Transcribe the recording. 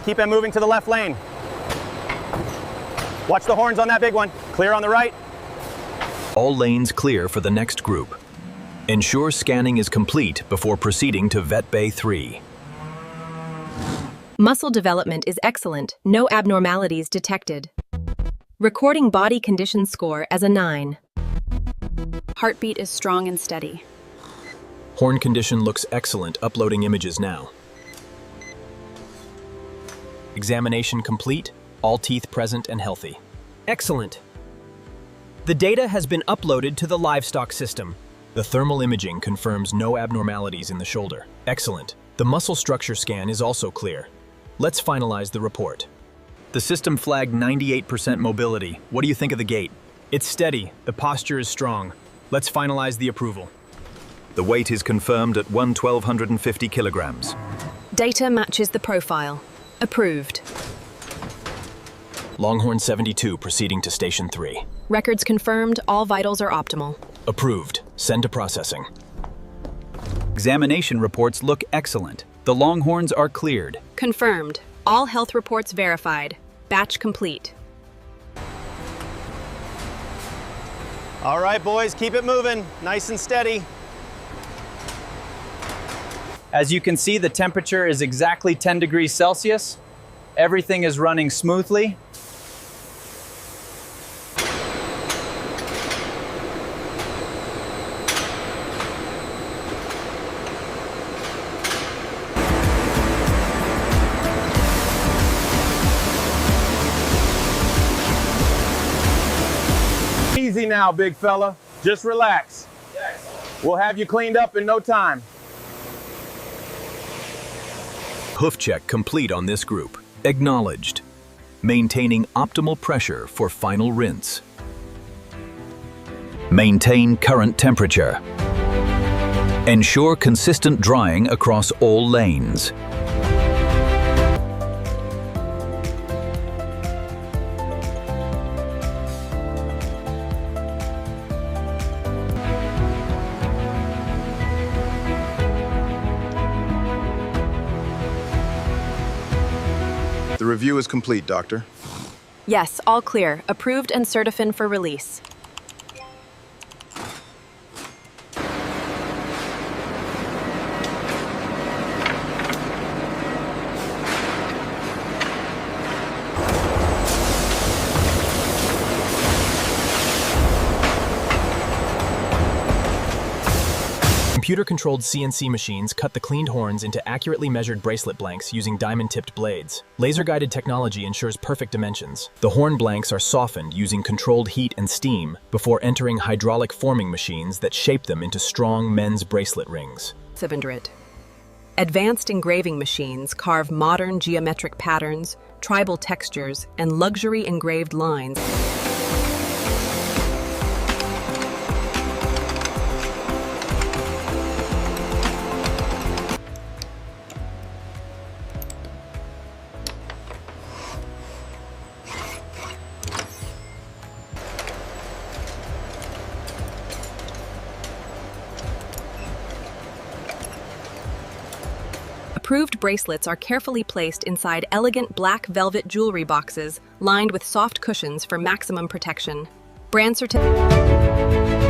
keep it moving to the left lane. Watch the horns on that big one. Clear on the right. All lanes clear for the next group. Ensure scanning is complete before proceeding to Vet Bay 3. Muscle development is excellent, no abnormalities detected. Recording body condition score as a 9. Heartbeat is strong and steady. Horn condition looks excellent, uploading images now. Examination complete, all teeth present and healthy. Excellent. The data has been uploaded to the livestock system. The thermal imaging confirms no abnormalities in the shoulder. Excellent. The muscle structure scan is also clear. Let's finalize the report. The system flagged 98% mobility. What do you think of the gait? It's steady. The posture is strong. Let's finalize the approval. The weight is confirmed at 1,250 kilograms. Data matches the profile. Approved. Longhorn 72 proceeding to Station 3. Records confirmed, all vitals are optimal. Approved. Send to processing. Examination reports look excellent. The Longhorns are cleared. Confirmed. All health reports verified. Batch complete. All right, boys, keep it moving. Nice and steady. As you can see, the temperature is exactly 10 degrees Celsius. Everything is running smoothly. Easy now, big fella. Just relax. We'll have you cleaned up in no time. Hoof check complete on this group. Acknowledged. Maintaining optimal pressure for final rinse. Maintain current temperature. Ensure consistent drying across all lanes. The review is complete, Doctor. Yes, all clear. Approved and certified for release. Computer-controlled CNC machines cut the cleaned horns into accurately measured bracelet blanks using diamond-tipped blades. Laser-guided technology ensures perfect dimensions. The horn blanks are softened using controlled heat and steam before entering hydraulic forming machines that shape them into strong men's bracelet rings. 700. Advanced engraving machines carve modern geometric patterns, tribal textures, and luxury engraved lines. Approved bracelets are carefully placed inside elegant black velvet jewelry boxes lined with soft cushions for maximum protection. Brand certificate.